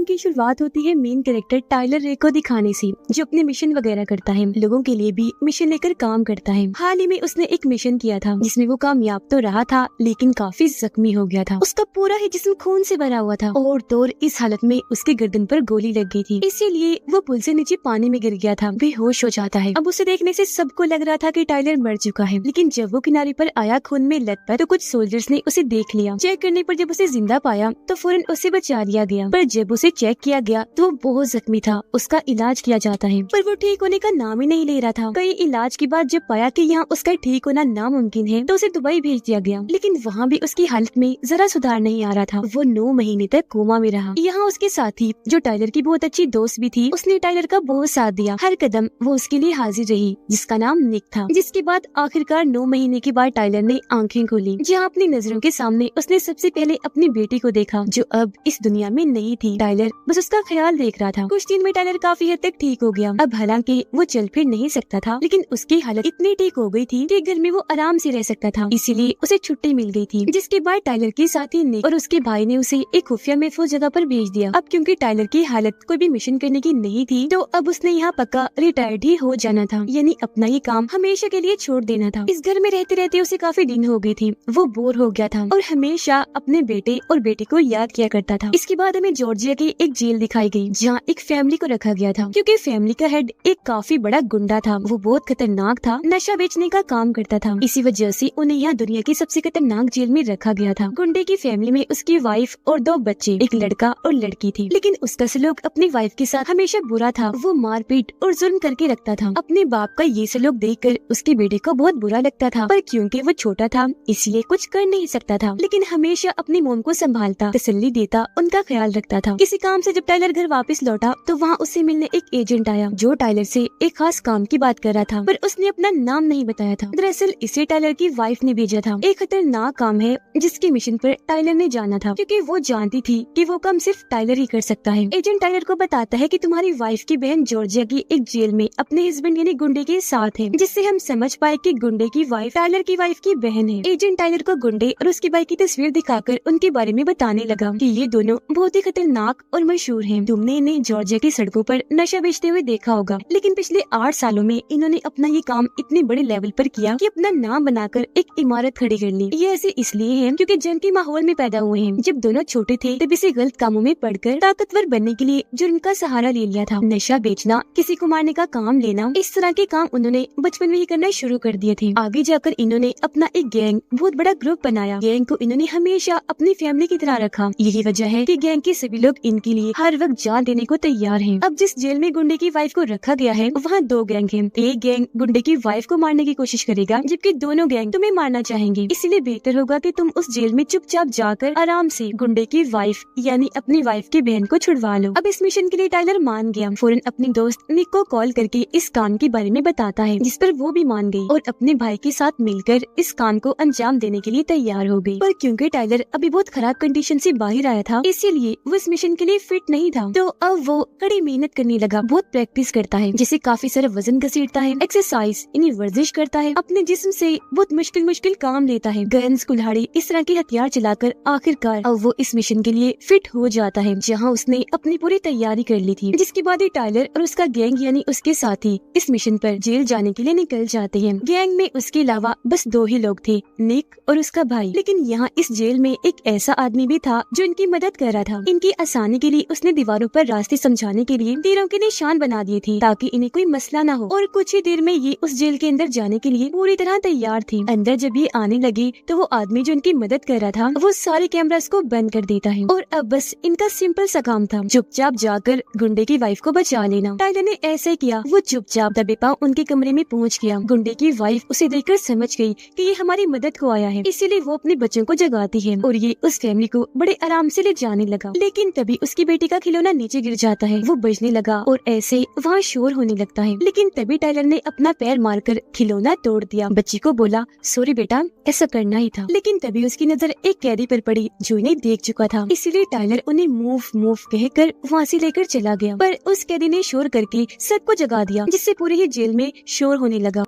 की शुरुआत होती है मेन कैरेक्टर टाइलर रे को दिखाने से, जो अपने मिशन वगैरह करता है, लोगों के लिए भी मिशन लेकर काम करता है। हाल ही में उसने एक मिशन किया था जिसमें वो कामयाब तो रहा था लेकिन काफी जख्मी हो गया था। उसका पूरा ही जिस्म खून से भरा हुआ था और तोर इस हालत में उसके गर्दन पर गोली लग गई थी, इसीलिए वो पुल से नीचे पानी में गिर गया था, बेहोश हो जाता है। अब उसे देखने से सबको लग रहा था कि टाइलर मर चुका है, लेकिन जब वो किनारे पर आया खून में लथपथ, तो कुछ सोल्जर्स ने उसे देख लिया। चेक करने पर जब उसे जिंदा पाया तो फौरन उसे बचा लिया गया, पर जब उसे चेक किया गया तो वो बहुत जख्मी था। उसका इलाज किया जाता है पर वो ठीक होने का नाम ही नहीं ले रहा था। कई इलाज के बाद जब पाया कि यहाँ उसका ठीक होना नामुमकिन है तो उसे दुबई भेज दिया गया, लेकिन वहाँ भी उसकी हालत में जरा सुधार नहीं आ रहा था। वो 9 महीने तक कोमा में रहा। यहाँ उसके साथी जो टाइलर की बहुत अच्छी दोस्त भी थी, उसने टाइलर का बहुत साथ दिया, हर कदम वो उसके लिए हाजिर रही, जिसका नाम निक था। जिसके बाद आखिरकार 9 महीने के बाद टाइलर ने आंखें खोली, जहाँ अपनी नजरों के सामने उसने सबसे पहले अपनी बेटी को देखा जो अब इस दुनिया में नहीं थी। टाइलर बस उसका ख्याल देख रहा था। कुछ दिन में टाइलर काफी हद तक ठीक हो गया। अब हालांकि वो चल फिर नहीं सकता था, लेकिन उसकी हालत इतनी ठीक हो गई थी कि घर में वो आराम से रह सकता था, इसीलिए उसे छुट्टी मिल गई थी। जिसके बाद टाइलर के साथी निक और उसके भाई ने उसे एक खुफिया महफूज जगह पर भेज दिया। अब क्योंकि टाइलर की हालत कोई भी मिशन करने की नहीं थी, तो अब उसने यहाँ पक्का रिटायर्ड ही हो जाना था, यानी अपना ये काम हमेशा के लिए छोड़ देना था। इस घर में रहते रहते उसे काफी दिन हो गई थी, वो बोर हो गया था और हमेशा अपने बेटे और बेटी को याद किया करता था। इसके बाद हमें जॉर्जिया की एक जेल दिखाई गई, जहाँ एक फैमिली को रखा गया था, क्योंकि फैमिली का हेड एक काफी बड़ा गुंडा था। वो बहुत खतरनाक था, नशा बेचने का काम करता था, इसी वजह से उन्हें यहाँ दुनिया की सबसे खतरनाक जेल में रखा गया था। गुंडे की फैमिली में उसकी वाइफ और 2 बच्चे, एक लड़का और लड़की थी, लेकिन उसका सलूक अपनी वाइफ के साथ हमेशा बुरा था। वो मारपीट और जुल्म करके रखता था। अपने बाप का ये सलूक देखकर उसके बेटे को बहुत बुरा लगता था, पर क्योंकि वो छोटा था इसलिए कुछ कर नहीं सकता था, लेकिन हमेशा अपनी मोम को संभालता, तसल्ली देता, उनका ख्याल रखता था। किसी काम से जब टाइलर घर वापस लौटा तो वहाँ उससे मिलने एक एजेंट आया, जो टाइलर से एक खास काम की बात कर रहा था, पर उसने अपना नाम नहीं बताया था। दरअसल इसे टाइलर की वाइफ ने भेजा था। एक खतरनाक काम है जिसके मिशन पर टाइलर ने जाना था, क्योंकि वो जानती थी कि वो काम सिर्फ टाइलर ही कर सकता है। एजेंट टाइलर को बताता है कि तुम्हारी वाइफ की बहन जॉर्जिया की एक जेल में अपने हस्बैंड यानी गुंडे के साथ है, जिससे हम समझ पाए कि गुंडे की वाइफ टाइलर की वाइफ की बहन है। एजेंट टाइलर को गुंडे और उसकी बाइक की तस्वीर दिखाकर उनके बारे में बताने लगा कि ये दोनों बहुत ही खतरनाक और मशहूर हैं। तुमने इन्हें जॉर्जिया की सड़कों पर नशा बेचते हुए देखा होगा, लेकिन पिछले 8 सालों में इन्होंने अपना ये काम इतने बड़े लेवल पर किया कि अपना नाम बनाकर एक इमारत खड़ी कर ली। ये ऐसे इसलिए है क्योंकि जंग के माहौल में पैदा हुए हैं। जब दोनों छोटे थे तब इसे गलत कामों में पढ़कर ताकतवर बनने के लिए जुर्म का सहारा ले लिया था। नशा बेचना, किसी को मारने का काम लेना, इस तरह के काम उन्होंने बचपन में ही करना शुरू कर दिए थे। आगे जाकर इन्होंने अपना एक गैंग, बहुत बड़ा ग्रुप बनाया। गैंग को इन्होंने हमेशा अपनी फैमिली की तरह रखा। यही वजह है कि गैंग के सभी लोग इनके लिए हर वक्त जान देने को तैयार हैं। अब जिस जेल में गुंडे की वाइफ को रखा गया है वहाँ 2 गैंग हैं। एक गैंग गुंडे की वाइफ को मारने की कोशिश करेगा, जबकि दोनों गैंग तुम्हें मारना चाहेंगे। इसलिए बेहतर होगा कि तुम उस जेल में चुपचाप जाकर आराम से गुंडे की वाइफ यानी अपनी वाइफ की बहन को छुड़वा लो। अब इस मिशन के लिए टाइलर मान गया। फौरन अपनी दोस्त निक को कॉल करके इस काम के बारे में बताता है, जिस पर वो भी मान गई और अपने भाई के साथ मिलकर इस काम को अंजाम देने के लिए तैयार हो गई। पर क्योंकि टाइलर अभी बहुत खराब कंडीशन से बाहर आया था, इसीलिए वो इस मिशन के लिए फिट नहीं था। तो अब वो कड़ी मेहनत करने लगा, बहुत प्रैक्टिस करता है, जैसे काफी सारा वजन घसीटता है, एक्सरसाइज यानी वर्जिश करता है, अपने जिस्म से बहुत मुश्किल काम लेता है, गन्स, कुल्हाड़ी, इस तरह के हथियार चलाकर आखिरकार अब वो इस मिशन के लिए फिट हो जाता है, जहाँ उसने अपनी पूरी तैयारी कर ली थी। जिसके बाद ही टाइलर और उसका गैंग यानी उसके साथी इस मिशन पर जेल जाने के लिए निकल जाते हैं। गैंग में उसके अलावा बस 2 ही लोग थे, निक और उसका भाई। लेकिन यहाँ इस जेल में एक ऐसा आदमी भी था जो इनकी मदद कर रहा था। इनकी आसानी के लिए उसने दीवारों पर रास्ते समझाने के लिए तीरों के निशान बना दिए थे, ताकि इन्हें कोई मसला न हो। और कुछ ही देर में ये उस जेल के अंदर जाने के लिए पूरी तरह तैयार थी। अंदर जब ये आने लगी तो वो आदमी जो इनकी मदद कर रहा था वो सारे कैमरास को बंद कर देता है और अब बस इनका सिंपल सा काम था चुपचाप जाकर गुंडे की वाइफ को बचा लेना। टाइलर ने ऐसे किया। वो चुपचाप दबे पांव उनके कमरे में पहुंच गया। गुंडे की वाइफ उसे देखकर समझ गई कि ये हमारी मदद को आया है, इसीलिए वो अपने बच्चों को जगाती है और ये उस फैमिली को बड़े आराम से ले जाने लगा। लेकिन तभी उसकी बेटी का खिलौना नीचे गिर जाता है। वो बजने लगा और ऐसे वहाँ शोर होने लगता है। लेकिन तभी टाइलर ने अपना पैर मारकर खिलौना तोड़ दिया। बच्ची को बोला, सॉरी बेटा, ऐसा करना ही था। लेकिन तभी उसकी नजर एक कैदी पर पड़ी जो इन्हें देख चुका था, इसीलिए टाइलर उन्हें मूव कहकर वहाँ से लेकर चला गया। पर उस कैदी ने शोर करके सबको जगा दिया, जिससे पूरी ही जेल में शोर होने लगा।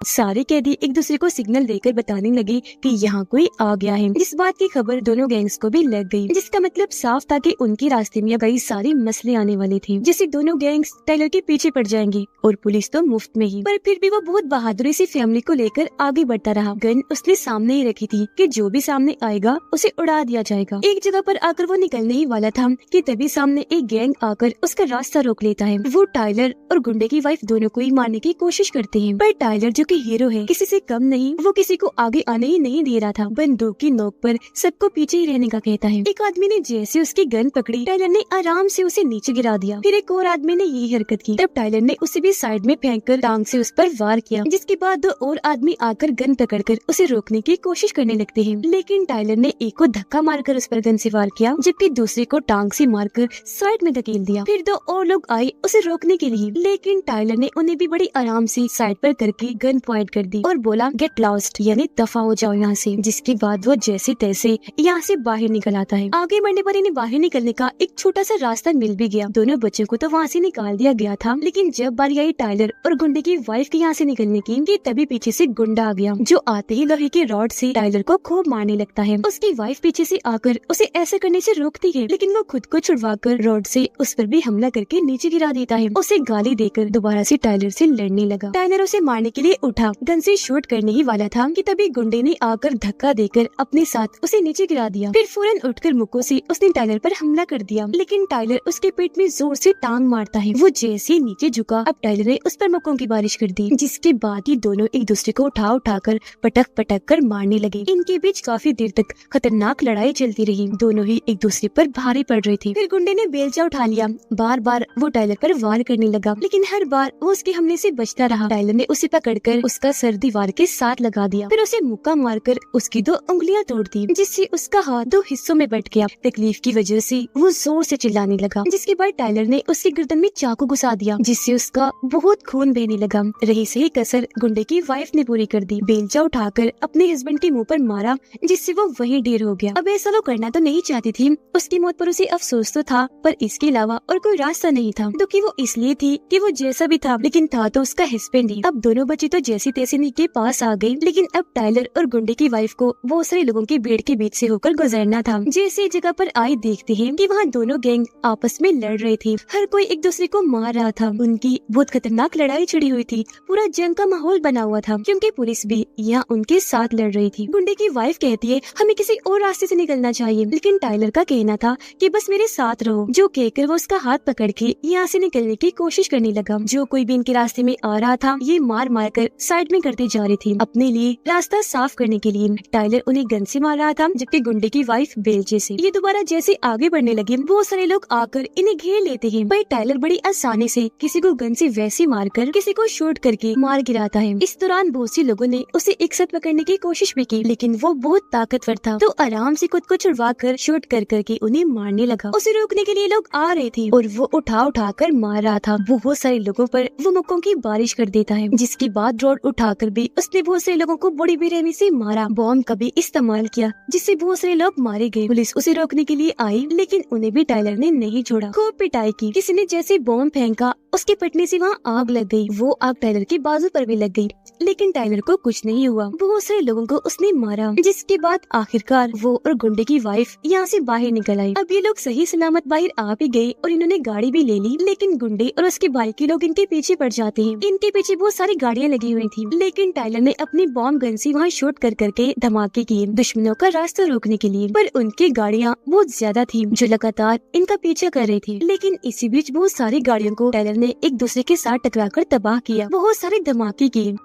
सारे कैदी एक दूसरे को सिग्नल देकर बताने लगे कि यहाँ कोई आ गया है। इस बात की खबर दोनों गैंग्स को भी लग गई, जिसका मतलब साफ था कि उनके रास्ते में कई सारे मसले आने वाले थे, जिससे दोनों गैंग्स टाइलर के पीछे पड़ जाएंगे और पुलिस तो मुफ्त में ही। पर फिर भी वो बहुत बहादुरी से फैमिली को लेकर आगे बढ़ता रहा। गन उसने सामने ही रखी थी कि जो भी सामने आएगा उसे उड़ा दिया जाएगा। एक जगह पर आकर वो निकलने ही वाला था कि तभी सामने एक गैंग आकर उसका रास्ता रोक लेता है। वो टाइलर और गुंडे की वाइफ दोनों को ही मारने की कोशिश करते हैं, पर टाइलर जो कि हीरो है, किसी से कम नहीं, वो किसी को आगे आने ही नहीं दे रहा था। बंदूक की नोक पर सबको पीछे ही रहने का कहता है। एक आदमी ने जैसे उसकी गन पकड़ी, टाइलर ने आराम से उसे नीचे गिरा दिया। फिर एक और आदमी ने यही हरकत की, तब टाइलर ने उसे भी साइड में फेंककर टांग से उस पर वार किया, जिसके बाद दो और आदमी आकर गन पकड़कर उसे रोकने की कोशिश करने लगते हैं। लेकिन टाइलर ने एक को धक्का मारकर उस पर गन से वार किया, जबकि दूसरे को टांग से मारकर साइड में धकेल दिया। फिर दो और लोग आए उसे रोकने के लिए, लेकिन टाइलर ने उन्हें भी बड़ी आराम से साइड पर करके गन पॉइंट कर दी और बोला गेट लॉस्ट, यानी दफा हो जाओ यहाँ से। जिसके बाद वो जैसे तैसे यहाँ से बाहर निकल आता है। आगे बढ़ने पर इन्हें बाहर निकलने का एक छोटा सा रास्ता मिल भी गया। दोनों बच्चों को तो वहाँ से निकाल दिया गया था, लेकिन जब बारी आई टाइलर और गुंडे की वाइफ के यहाँ से निकलने की, तभी पीछे से गुंडा आ गया, जो आते ही लोहे के रॉड से टाइलर को खूब मारने लगता है। उसकी वाइफ पीछे से आकर उसे ऐसा करने से रोकती है, लेकिन वो खुद को छुड़वाकर रॉड से उस पर भी हमला करके नीचे गिरा देता है। उसे गाली देकर दोबारा से टाइलर से लड़ने लगा। टाइलर उसे मारने के लिए उठा, गन से शूट करने ही वाला था कि तभी गुंडे ने आकर धक्का देकर अपने साथ उसे नीचे गिरा दिया। फिर फौरन उठकर मुक्कों से उसने टाइलर पर हमला कर दिया, लेकिन टाइलर उसके पेट में जोर से टांग मारता है। वो जैसे नीचे झुका, अब टाइलर ने उस पर मुक्कों की बारिश कर दी, जिसके बाद ही दोनों एक दूसरे को उठा उठाकर पटक पटक कर मारने लगे। इनके बीच काफी देर तक खतरनाक लड़ाई चलती रही। दोनों ही एक दूसरे पर भारी पड़ रहे थे। फिर गुंडे ने बेलचा उठा लिया। बार बार वो टाइलर पर वार करने लगा, लेकिन हर बार वो उसके हमले से बचता रहा। टाइलर ने उसे पकड़कर उसका सर दीवार के साथ लगा दिया, फिर उसे मुक्का मारकर उसकी 2 उंगलियां तोड़ दी, जिससे उसका हाथ 2 हिस्सों में बट गया। तकलीफ की वजह से वो जोर से चिल्लाने लगा, जिसके बाद टाइलर ने उसकी गर्दन में चाकू घुसा दिया, जिससे उसका बहुत खून बहने लगा। रही सही कसर गुंडे की वाइफ ने पूरी कर दी। बेलचा उठाकर अपने हस्बैंड के मुंह पर मारा, जिससे वो वहीं ढेर हो गया। अब ऐसा वो करना तो नहीं चाहती थी, उसकी मौत पर उसे अफसोस तो था, पर इसके अलावा और कोई रास्ता नहीं था। दुखी वो इसलिए थी कि वो जैसा भी था, लेकिन था तो उसका हस्बैंड ही। अब दोनों बच्चे तो जैसे तैसे के पास आ गए, लेकिन अब टाइलर और गुंडे की वाइफ को बहुत सारे लोगों की भीड़ के बीच से होकर गुजरना था। जैसे जगह पर आए देखते हैं कि वहाँ दोनों गैंग आपस में लड़ रहे थे। हर कोई एक दूसरे को मार रहा था। उनकी बहुत खतरनाक लड़ाई छिड़ी हुई थी। पूरा जंग का माहौल बना हुआ था, क्योंकि पुलिस भी यहाँ उनके साथ लड़ रही थी। गुंडे की वाइफ कहती है हमें किसी और रास्ते से निकलना चाहिए, लेकिन टाइलर का कहना था कि बस मेरे साथ रहो, जो कहकर वो उसका हाथ पकड़ के यहाँ से निकलने की कोशिश करने लगा। जो कोई भी इनके रास्ते में आ रहा था, ये मार मार कर साइड में करते जा रहे थे अपने लिए रास्ता साफ करने के लिए। टाइलर उन्हें गन से मार रहा था, जबकि गुंडे की वाइफ बेलचे से। ये दोबारा जैसे आगे बढ़ने लगे, बहुत सारे लोग आकर इन्हें घेर लेते हैं, पर टाइलर बड़ी आसानी से किसी को गन से वैसे मारकर किसी को शूट करके मार गिराता है। इस दौरान बहुत सी लोगों ने उसे एक साथ पकड़ने की कोशिश भी की, लेकिन वो बहुत ताकतवर था, तो आराम से खुद को छुड़वा कर शूट कर करके उन्हें मारने लगा। उसे रोकने के लिए लोग आ रहे थे और वो उठा उठा कर मार रहा था। बहुत सारे लोगों पर वो मुक्कों की बारिश कर देता है, जिसके बाद रॉड उठाकर भी उसने बहुत सारे लोगों को बड़ी बेरहमी से मारा। बॉम्ब का भी इस्तेमाल किया, जिससे बहुत सारे लोग मारे गए। पुलिस उसे रोकने के लिए आई, लेकिन उन्हें भी टाइलर ने नहीं छोड़ा। खूब पिटाई की। किसी ने जैसे बॉम्ब फेंका, उसके फटने से वहाँ आग लग गई। वो आग टाइलर के बाजू पर भी लग गई, लेकिन टाइलर को कुछ नहीं हुआ। बहुत सारे लोगों को उसने मारा, जिसके बाद आखिरकार वो और गुंडे की वाइफ यहाँ से बाहर निकल आई। अब ये लोग सही सलामत बाहर आ भी गए और इन्होंने गाड़ी भी ले ली, लेकिन गुंडे और उसके भाई के लोग इनके पीछे पड़ जाते हैं। इनके पीछे बहुत सारी गाड़ियाँ लगी हुई थी, लेकिन टाइलर ने अपनी बॉम्ब गन से वहाँ शूट कर करके धमाके किए दुश्मनों का रास्ता रोकने के लिए। पर उनकी गाड़ियाँ बहुत ज्यादा थी, जो लगातार इनका पीछा कर रही थी। लेकिन इसी बीच बहुत सारी गाड़ियों को टाइलर ने एक दूसरे के साथ टकराकर तबाह किया। बहुत सारे धमाके किए।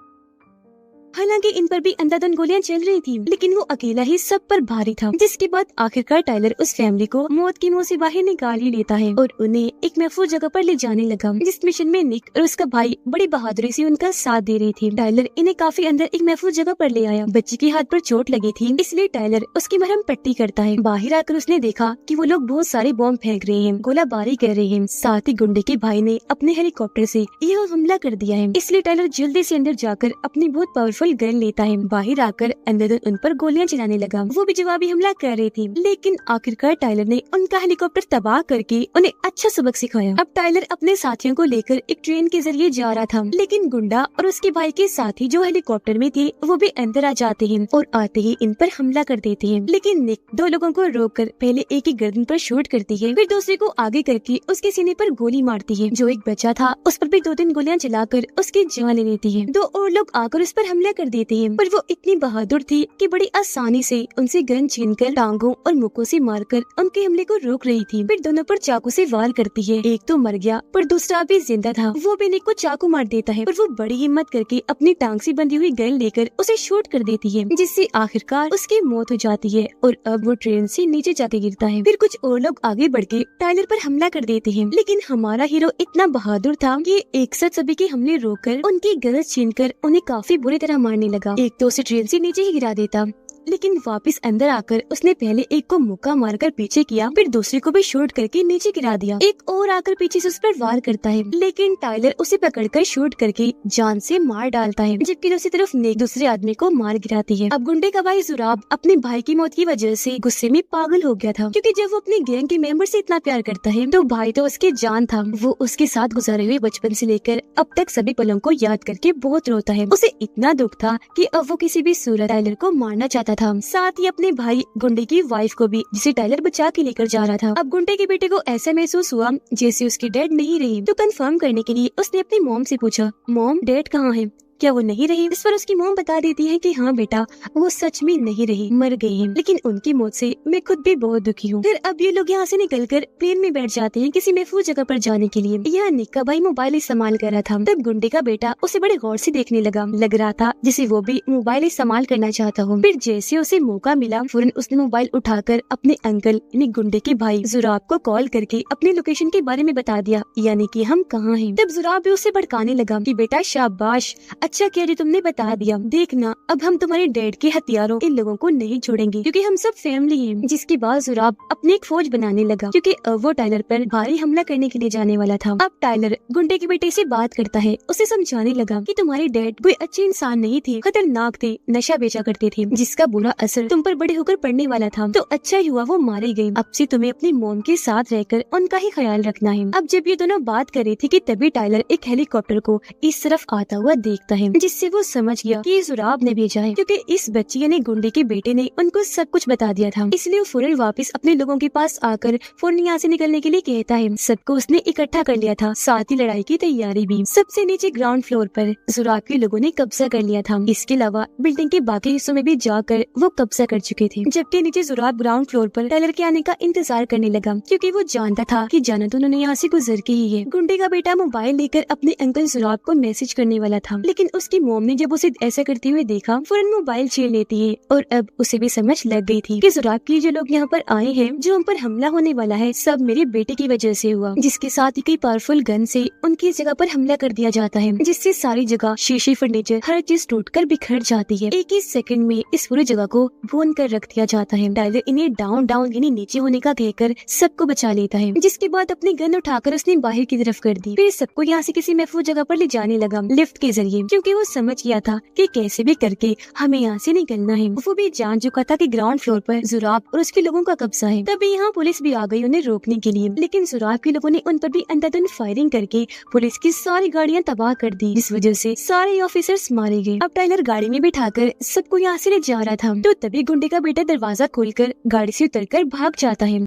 हालांकि इन पर भी अंधाधुंध गोलियां चल रही थी, लेकिन वो अकेला ही सब पर भारी था। जिसके बाद आखिरकार टाइलर उस फैमिली को मौत की मुंह से बाहर निकाल ही लेता है और उन्हें एक महफूज जगह पर ले जाने लगा, जिस मिशन में निक और उसका भाई बड़ी बहादुरी से उनका साथ दे रही थी। टाइलर इन्हें काफी अंदर एक महफूज जगह पर ले आया। बच्चे के हाथ पर चोट लगी थी, इसलिए टाइलर उसकी मरहम पट्टी करता है। बाहर आकर उसने देखा कि वो लोग बहुत सारे बॉम्ब फेंक रहे हैं, गोलाबारी कर रहे हैं। साथ ही गुंडे के भाई ने अपने हेलीकॉप्टर से यह हमला कर दिया है, इसलिए टाइलर जल्दी से अंदर जाकर अपनी बहुत पावरफुल पावरफुल गन लेता है। बाहर आकर अंधाधुन उन पर गोलियां चलाने लगा। वो भी जवाबी हमला कर रही थी, लेकिन आखिरकार टाइलर ने उनका हेलीकॉप्टर तबाह करके उन्हें अच्छा सबक सिखाया। अब टाइलर अपने साथियों को लेकर एक ट्रेन के जरिए जा रहा था, लेकिन गुंडा और उसके भाई के साथी जो हेलीकॉप्टर में थे वो भी अंदर आ जाते हैं और आते ही इन पर हमला कर देते हैं। लेकिन निक दो लोगों को रोककर पहले एक की गर्दन पर शूट करती है, फिर दूसरे को आगे करके उसके सीने पर गोली मारती है। जो एक बच्चा था उस पर भी 2-3 गोलियां चलाकर उसकी जान ले लेती है। 2 और लोग आकर उस पर हमला कर देते हैं, पर वो इतनी बहादुर थी कि बड़ी आसानी से उनसे गन छीनकर टांगों और मुक्कों से मारकर उनके हमले को रोक रही थी। फिर दोनों पर चाकू से वार करती है। एक तो मर गया पर दूसरा भी जिंदा था। वो भी निक को चाकू मार देता है, पर वो बड़ी हिम्मत करके अपनी टांग से बंधी हुई गन लेकर उसे शूट कर देती है, जिससे आखिरकार उसकी मौत हो जाती है और अब वो ट्रेन से नीचे जाके गिरता है। फिर कुछ और लोग आगे बढ़ के टाइलर पर हमला कर देते हैं, लेकिन हमारा हीरो इतना बहादुर था कि एक साथ सभी के हमले रोककर उनकी गन छीनकर उन्हें काफी बुरी तरह मारने लगा। एक तो उसे ट्रेन से नीचे ही गिरा देता, लेकिन वापस अंदर आकर उसने पहले एक को मुक्का मारकर पीछे किया, फिर दूसरे को भी शूट करके नीचे गिरा दिया। एक और आकर पीछे से उस पर वार करता है, लेकिन टाइलर उसे पकड़कर शूट करके जान से मार डालता है, जबकि दूसरी तरफ नेक दूसरे आदमी को मार गिराती है। अब गुंडे का भाई जुराब अपने भाई की मौत की वजह से गुस्से में पागल हो गया था, क्योंकि जब वो अपने गैंग के मेंबर से इतना प्यार करता है तो भाई तो उसकी जान था। वो उसके साथ गुजारे हुए बचपन से लेकर अब तक सभी पलों को याद करके बहुत रोता है। उसे इतना दुख था कि अब वो किसी भी सूरत टाइलर को मारना चाहता था, साथ ही अपने भाई गुंडे की वाइफ को भी, जिसे टाइलर बचा के लेकर जा रहा था। अब गुंडे के बेटे को ऐसा महसूस हुआ जैसे उसकी डैड नहीं रही, तो कंफर्म करने के लिए उसने अपनी मॉम से पूछा, मॉम डैड कहाँ है, क्या वो नहीं रही? इस पर उसकी मॉम बता देती है कि हाँ बेटा, वो सच में नहीं रही, मर गई है। लेकिन उनकी मौत से मैं खुद भी बहुत दुखी हूँ। फिर अब ये लोग यहाँ से निकलकर प्लेन में बैठ जाते हैं किसी महफूज जगह पर जाने के लिए। यहाँ निक का भाई मोबाइल इस्तेमाल कर रहा था, तब गुंडे का बेटा उसे बड़े गौर से देखने लगा। लग रहा था जिसे वो भी मोबाइल इस्तेमाल करना चाहता हो। फिर जैसे उसे मौका मिला, फौरन उसने मोबाइल उठाकर अपने अंकल यानी गुंडे के भाई जुराब को कॉल करके अपनी लोकेशन के बारे में बता दिया, यानी कि हम कहाँ हैं। तब जुराब भी उसे भड़काने लगा कि बेटा शाबाश, अच्छा किया जो तुमने बता दिया, देखना अब हम तुम्हारे डैड के हथियारों इन लोगों को नहीं छोड़ेंगे, क्योंकि हम सब फैमिली हैं। जिसके बाद जुराब अपनी एक फौज बनाने लगा, क्योंकि अब वो टाइलर पर भारी हमला करने के लिए जाने वाला था। अब टाइलर गुंडे के बेटे से बात करता है, उसे समझाने लगा कि तुम्हारे डैड कोई अच्छे इंसान नहीं थे, खतरनाक थे, नशा बेचा करते थे, जिसका बुरा असर तुम पर बड़े होकर पड़ने वाला था। तो अच्छा ही हुआ वो मारे गए। अब से तुम्हें अपनी मॉम के साथ रहकर उनका ही ख्याल रखना है। अब जब ये दोनों बात कर रही थी कि तभी टाइलर एक हेलीकॉप्टर को इस तरफ आता हुआ देखता है, जिससे वो समझ गया कि जुराब ने भेजा है, क्योंकि इस बच्ची यानी गुंडे के बेटे ने उनको सब कुछ बता दिया था। इसलिए वो फौरन वापस अपने लोगों के पास आकर फौरन यहाँ से निकलने के लिए कहता है। सबको उसने इकट्ठा कर लिया था, साथ ही लड़ाई की तैयारी भी। सबसे नीचे ग्राउंड फ्लोर पर जुराब के लोगों ने कब्जा कर लिया था। इसके अलावा बिल्डिंग के बाकी हिस्सों में भी जाकर वो कब्जा कर चुके थे, जबकि नीचे जुराब ग्राउंड फ्लोर पर टाइलर के आने का इंतजार करने लगा, क्योंकि वो जानता था कि जाना तो उन्होंने यहाँ से गुजर के ही है। गुंडे का बेटा मोबाइल लेकर अपने अंकल जुराब को मैसेज करने वाला था, लेकिन उसकी मॉम ने जब उसे ऐसा करते हुए देखा, फौरन मोबाइल छीन लेती है। और अब उसे भी समझ लग गई थी कि जुराब के जो लोग यहाँ पर आए हैं, जो हम पर हमला होने वाला है, सब मेरे बेटे की वजह से हुआ, जिसके साथ ही कई पावरफुल गन से उनकी जगह पर हमला कर दिया जाता है, जिससे सारी जगह शीशे, फर्नीचर, हर चीज टूटकर बिखर जाती है। एक ही सेकंड में इस पूरी जगह को भून कर रख दिया जाता है। टाइलर इन्हें डाउन डाउन यानी नीचे होने का कहकर सबको बचा लेता है, जिसके बाद अपनी गन उठाकर उसने बाहर की तरफ कर दी। फिर सबको यहाँ से किसी महफूज जगह पर ले जाने लगा लिफ्ट के जरिए, क्योंकि वो समझ गया था कि कैसे भी करके हमें यहाँ से निकलना है। वो भी जान चुका था कि ग्राउंड फ्लोर पर जुराब और उसके लोगों का कब्जा है। तभी यहाँ पुलिस भी आ गई उन्हें रोकने के लिए, लेकिन जुराब के लोगों ने उन पर भी अंधाधुंध फायरिंग करके पुलिस की सारी गाड़ियाँ तबाह कर दी, जिस वजह से सारे ऑफिसर्स मारे गए। अब टाइलर गाड़ी में बिठाकर सबको यहाँ से ले जा रहा था, तो तभी गुंडे का बेटा दरवाजा खोलकर गाड़ी से उतरकर भाग जाता है।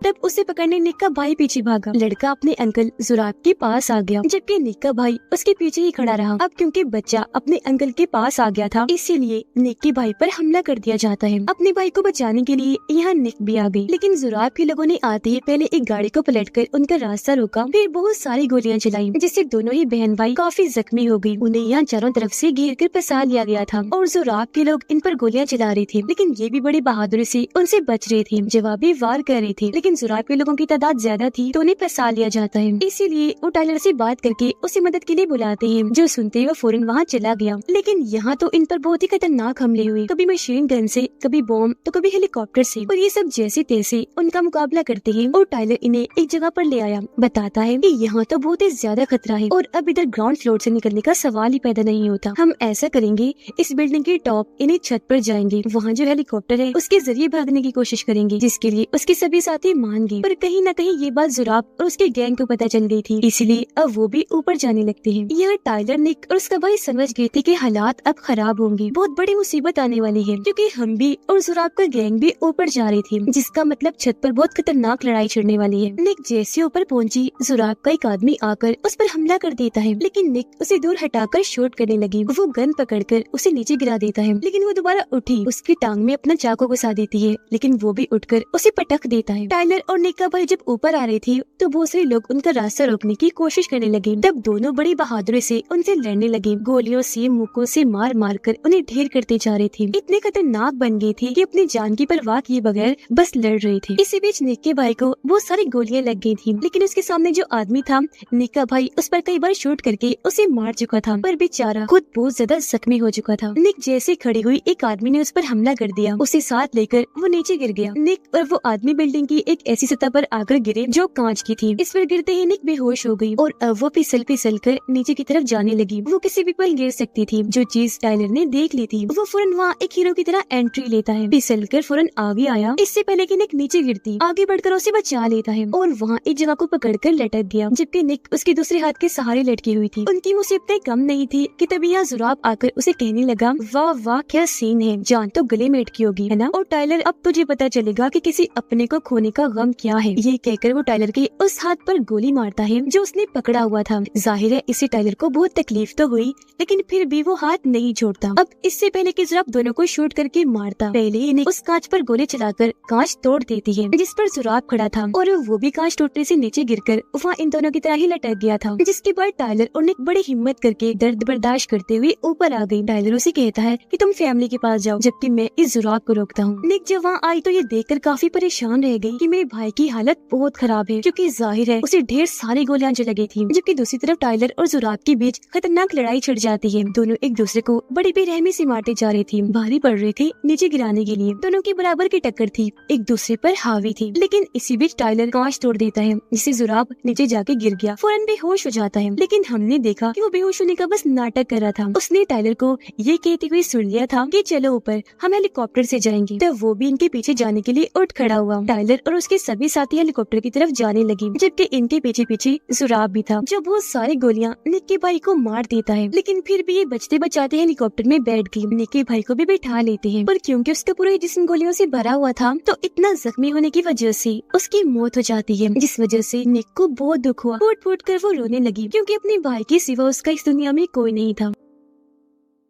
तब उसे पकड़ने निक का भाई पीछे भागा। लड़का अपने अंकल जुराब के पास आ गया, जबकि निक का भाई उसके पीछे ही खड़ा रहा। अब क्योंकि बच्चा अपने अंकल के पास आ गया था, इसीलिए निक के भाई पर हमला कर दिया जाता है। अपने भाई को बचाने के लिए यहाँ निक भी आ गई, लेकिन जुराब के लोगों ने आते ही पहले एक गाड़ी को पलटकर उनका रास्ता रोका, फिर बहुत सारी गोलियां चलाई, जिससे दोनों ही बहन भाई काफी जख्मी हो गई। उन्हें यहाँ चारों तरफ से घेर कर फंसा लिया गया था और जुराब के लोग इन पर गोलियां चला रहे थे, लेकिन ये भी बड़ी बहादुरी से उनसे बच रहे थे, जवाबी वार कर रहे थे। लेकिन लेकिन जुराब के लोगों की तादाद ज्यादा थी तो उन्हें फंसा लिया जाता है। इसीलिए वो टाइलर से बात करके उसे मदद के लिए बुलाते हैं, जो सुनते ही वो फौरन वहाँ चला गया। लेकिन यहाँ तो इन पर बहुत ही खतरनाक हमले हुए, कभी मशीन गन से, कभी बॉम्ब, तो कभी हेलीकॉप्टर से, और ये सब जैसे तैसे उनका मुकाबला करते हैं। और टाइलर इन्हें एक जगह पर ले आया, बताता है कि यहाँ तो बहुत ही ज्यादा खतरा है और अब इधर ग्राउंड फ्लोर से निकलने का सवाल ही पैदा नहीं होता। हम ऐसा करेंगे, इस बिल्डिंग के टॉप इन्हें छत पर जाएंगे, वहाँ जो हेलीकॉप्टर है उसके जरिए भागने की कोशिश करेंगे, जिसके लिए उसके सभी साथी मान गए। पर कहीं न कहीं ये बात जुराब और उसके गैंग को पता चल गई थी, इसलिए अब वो भी ऊपर जाने लगते हैं। यहाँ टाइलर, निक और उसका भाई समझ गए थे कि हालात अब खराब होंगे, बहुत बड़ी मुसीबत आने वाली है, क्योंकि हम भी और जुराब का गैंग भी ऊपर जा रही थी, जिसका मतलब छत पर बहुत खतरनाक लड़ाई छिड़ने वाली है। निक जैसे ऊपर पहुंची, जुराब का एक आदमी आकर उस पर हमला कर देता है, लेकिन निक उसे दूर हटाकर शूट करने लगी। वो गन पकड़कर उसे नीचे गिरा देता है, लेकिन वो दोबारा उठी, उसकी टांग में अपना चाकू घुसा देती है, लेकिन वो भी उठकर उसे पटक देता है। टाइलर और निक का भाई जब ऊपर आ रहे थे तो बहुत सारे लोग उनका रास्ता रोकने की कोशिश करने लगे। तब दोनों बड़ी बहादुरी से उनसे लड़ने लगे, गोलियों से, मुक्कों से मार मार कर उन्हें ढेर करते जा रहे थे। इतने खतरनाक बन गए थे कि अपनी जान की परवाह किए बगैर बस लड़ रहे थे। इसी बीच निक के भाई को बहुत सारी गोलियां लग गई थी, लेकिन उसके सामने जो आदमी था, निक का भाई, उस पर कई बार शूट करके उसे मार चुका था, पर बेचारा खुद बहुत ज्यादा जख्मी हो चुका था। निक जैसे खड़ी हुई, एक आदमी ने उस पर हमला कर दिया, उसे साथ लेकर वो नीचे गिर गया। निक और वो आदमी बिल्डिंग की एक ऐसी सतह पर आकर गिरे जो कांच की थी। इस पर गिरते ही निक बेहोश हो गई और अब वो फिसल फिसल कर नीचे की तरफ जाने लगी। वो किसी भी पल गिर सकती थी, जो चीज टाइलर ने देख ली थी। वो फौरन वहाँ एक हीरो की तरह एंट्री लेता है, फिसल कर फौरन आगे आया, इससे पहले कि निक नीचे गिरती, आगे बढ़कर उसे बचा लेता है और वहाँ एक जगह को पकड़कर लटक गया, जबकि निक उसके दूसरे हाथ के सहारे लटकी हुई थी। उनकी मुसीबतें कम नहीं थी कि तभी यहाँ जुराब आकर उसे कहने लगा, वाह वाह क्या सीन है, जान तो गले में अटकी होगी, है ना? और टाइलर, अब तुझे पता चलेगा कि किसी अपने को खोने का गम क्या है। ये कहकर वो टाइलर के उस हाथ पर गोली मारता है जो उसने पकड़ा हुआ था। जाहिर है इसे टाइलर को बहुत तकलीफ तो हुई, लेकिन फिर भी वो हाथ नहीं छोड़ता। अब इससे पहले कि जुराब दोनों को शूट करके मारता, पहले ही उस कांच पर गोली चलाकर कांच तोड़ देती है, जिस पर जुराब खड़ा था, और वो भी कांच टूटने से नीचे गिरकर वहाँ इन दोनों की तरह ही लटक गया था। जिसके बाद टाइलर और निक बड़ी हिम्मत करके दर्द बर्दाश्त करते हुए ऊपर आ गई। टाइलर उसे कहता है कि तुम फैमिली के पास जाओ, जबकि मैं इस जुराब को रोकता हूँ। निक जब वहाँ आई तो ये देखकर काफी परेशान रह गई कि मेरे भाई की हालत बहुत खराब है, क्योंकि जाहिर है उसे ढेर सारी गोलियां जो लगी थी। जबकि दूसरी तरफ टाइलर और जुराब के बीच खतरनाक लड़ाई छिड़ जाती है। दोनों एक दूसरे को बड़ी बेरहमी से मारते जा रहे थे, भारी पड़ रहे थे नीचे गिराने के लिए। दोनों की बराबर की टक्कर थी, एक दूसरे पर हावी थी। लेकिन इसी बीच टाइलर कांच तोड़ देता है, जिससे जुराब नीचे जाके गिर गया, फौरन बेहोश हो जाता है। लेकिन हमने देखा कि वो बेहोश होने का बस नाटक कर रहा था। उसने टाइलर को ये कहते हुए सुन लिया था कि चलो ऊपर, हम हेलीकॉप्टर से जाएंगे। तब वो भी इनके पीछे जाने के लिए उठ खड़ा हुआ। टाइलर और उसके सभी साथी हेलीकॉप्टर की तरफ जाने लगे, जबकि इनके पीछे पीछे जुराब भी था, जो बहुत सारी गोलियां निक के भाई को मार देता है। लेकिन फिर भी ये बचते बचाते हेलीकॉप्टर में बैठ गई। निक के भाई को भी बैठा लेते हैं, पर क्योंकि उसका पूरा जिस्म गोलियों से भरा हुआ था, तो इतना जख्मी होने की वजह से उसकी मौत हो जाती है, जिस वजह से निक को बहुत दुख हुआ। फूट फूट कर वो रोने लगी, क्योंकि अपने भाई के सिवा उसका इस दुनिया में कोई नहीं था।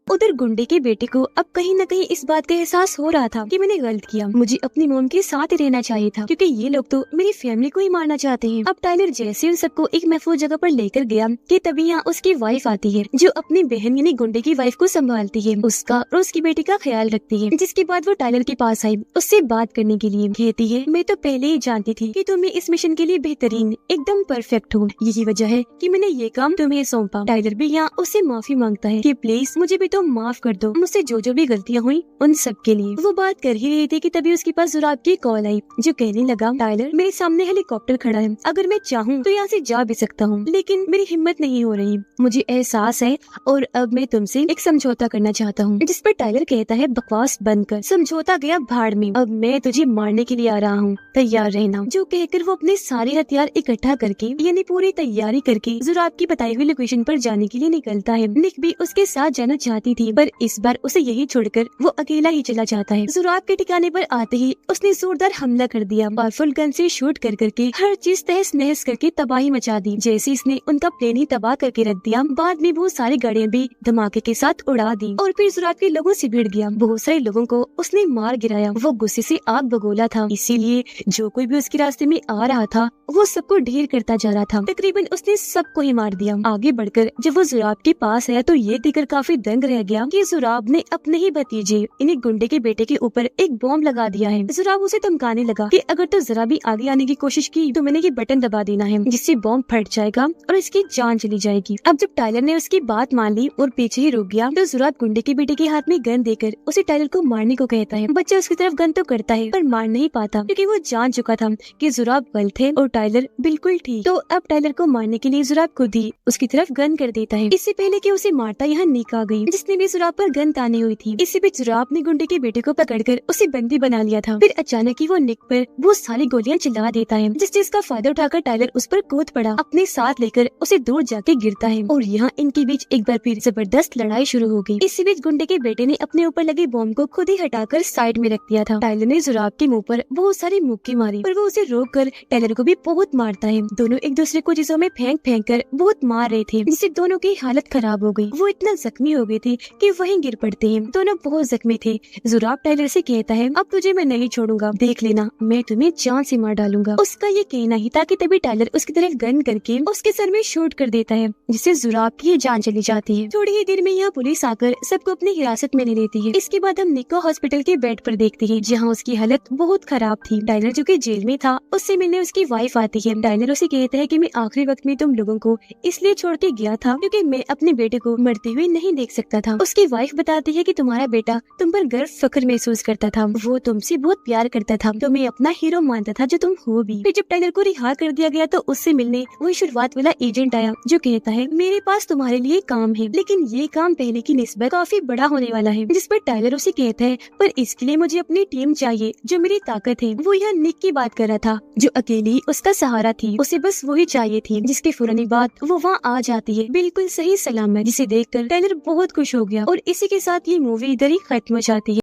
उधर गुंडे के बेटे को अब कहीं न कहीं इस बात का एहसास हो रहा था कि मैंने गलत किया, मुझे अपनी मॉम के साथ ही रहना चाहिए था, क्योंकि ये लोग तो मेरी फैमिली को ही मारना चाहते हैं। अब टाइलर जैसे उन सबको एक महफूज जगह पर लेकर गया कि तभी यहाँ उसकी वाइफ आती है, जो अपनी बहन यानी गुंडे की वाइफ को संभालती है, उसका और उसकी बेटी का ख्याल रखती है। जिसके बाद वो टाइलर के पास आई, उससे बात करने के लिए। कहती है, मैं तो पहले ही जानती थी कि तुम्हें इस मिशन के लिए बेहतरीन, एकदम परफेक्ट हो, यही वजह है कि मैंने ये काम तुम्हें सौंपा। टाइलर भी यहाँ उससे माफी मांगता है कि प्लीज मुझे भी तो माफ कर दो, मुझसे जो भी गलतियाँ हुई उन सब के लिए। वो बात कर ही रही थी कि तभी उसके पास जुराब की कॉल आई, जो कहने लगा, टाइलर मेरे सामने हेलीकॉप्टर खड़ा है, अगर मैं चाहूँ तो यहाँ से जा भी सकता हूँ, लेकिन मेरी हिम्मत नहीं हो रही। मुझे एहसास है और अब मैं तुमसे एक समझौता करना चाहता हूँ। जिस पर टाइलर कहता है, बकवास बंद कर, समझौता गया भाड़ में, अब मैं तुझे मारने के लिए आ रहा हूँ, तैयार रहना। जो कहकर वो अपने सारे हथियार इकट्ठा करके यानी पूरी तैयारी करके जुराब की बताई हुई लोकेशन पर जाने के लिए निकलता है। निक भी उसके साथ जाना चाहती थी, पर इस बार उसे यही छोड़कर वो अकेला ही चला जाता है। जुराब के ठिकाने पर आते ही उसने जोरदार हमला कर दिया, पावरफुल गन से शूट कर करके हर चीज तहस नहस करके तबाही मचा दी। जैसे इसने उनका प्लेन ही तबाह करके रख दिया, बाद में बहुत सारी गाड़ियां भी धमाके के साथ उड़ा दी और फिर जुराब के लोगों से भिड़ गया। बहुत सारे लोगों को उसने मार गिराया। वो गुस्से से आग बगोला था, इसीलिए जो कोई भी उसके रास्ते में आ रहा था वो सबको ढेर करता जा रहा था। तकरीबन उसने सबको ही मार दिया। आगे बढ़कर जब वो जुराब के पास आया तो ये देखकर काफी दंग रह गया कि जुराब ने अपने ही भतीजे इन्हें गुंडे के बेटे के ऊपर एक बॉम्ब लगा दिया है। जुराब उसे धमकाने लगा कि अगर तो जरा भी आगे आने की कोशिश की तो मैंने ये बटन दबा देना है, जिससे बॉम्ब फट जाएगा और इसकी जान चली जाएगी। अब जब टाइलर ने उसकी बात मान ली और पीछे ही रुक गया तो जुराब गुंडे के बेटे के हाथ में गन देकर उसे टाइलर को मारने को कहता है। बच्चा उसकी तरफ गन तो करता है पर मार नहीं पाता, क्योंकि वो जान चुका था कि जुराब गलत है और टाइलर बिल्कुल ठीक। तो अब टाइलर को मारने के लिए जुराब खुद ही उसकी तरफ गन कर देता है। इससे पहले कि उसे मारता यहाँ निक आ गई, जिसने भी जुराब पर गन तानी हुई थी। इससे भी जुराब ने गुंडे के बेटे को पकड़कर उसे बंदी बना लिया था। फिर अचानक ही वो निक पर वो सारी गोलियां चला देता है, जिससे इसका फायदा उठाकर टाइलर उस पर कूद पड़ा, अपने साथ लेकर उसे दूर जाके गिरता है और यहाँ इनके बीच एक बार फिर जबरदस्त लड़ाई शुरू हो गई। इसी बीच गुंडे के बेटे ने अपने ऊपर लगे बॉम्ब को खुद ही हटाकर साइड में रख दिया था। टाइलर ने जुराब के मुंह पर बहुत सारी मुक्की मारी पर वो उसे रोक कर टाइलर को भी बहुत मारता है। दोनों एक दूसरे को चीजों में फेंक फेंक कर बहुत मार रहे थे, जिससे दोनों की हालत खराब हो गई। वो इतना जख्मी हो गए थे कि वहीं गिर पड़ते हैं। दोनों बहुत जख्मी थे। जुराब टाइलर से कहता है, अब तुझे मैं नहीं छोड़ूंगा, देख लेना मैं तुम्हें जान से मार डालूंगा। उसका ये कहना ही था कि तभी टाइलर उसकी तरफ गन करके उसके सर में शूट कर देता है, जिससे जुराब की जान चली जाती है। थोड़ी ही देर में यहाँ पुलिस आकर सबको अपनी हिरासत में ले लेती है। इसके बाद हम निक को हॉस्पिटल के बेड पर देखते हैं, जहाँ उसकी हालत बहुत खराब थी। टाइलर जो कि जेल में था, उससे मिलने उसकी वाइफ आती है। टाइलर उसे कहता है कि मैं आखिरी वक्त में तुम लोगों को इसलिए छोड़ के गया था क्योंकि मैं अपने बेटे को मरते हुए नहीं देख सकता था। उसकी वाइफ बताती है कि तुम्हारा बेटा तुम पर गर्व फख्र महसूस करता था, वो तुमसे बहुत प्यार करता था, तुम्हें अपना हीरो मानता था जो तुम हो भी। फिर जब टाइलर को रिहा कर दिया गया तो उससे मिलने वही शुरुआत वाला एजेंट आया, जो कहता है मेरे पास तुम्हारे लिए काम है, लेकिन ये काम पहले की निस्बत काफी बड़ा होने वाला है। जिस पर टाइलर उसे कहता है, पर इसके लिए मुझे अपनी टीम चाहिए जो मेरी ताकत है। वो यहाँ निक की बात कर रहा था, जो अकेली उसका सहारा थी, उसे बस वही चाहिए थी। जिसके फौरन बाद वो वहाँ आ जाती है बिल्कुल सही सलामत, जिसे देखकर टाइलर बहुत खुश हो गया और इसी के साथ ये मूवी इधर ही खत्म हो जाती है।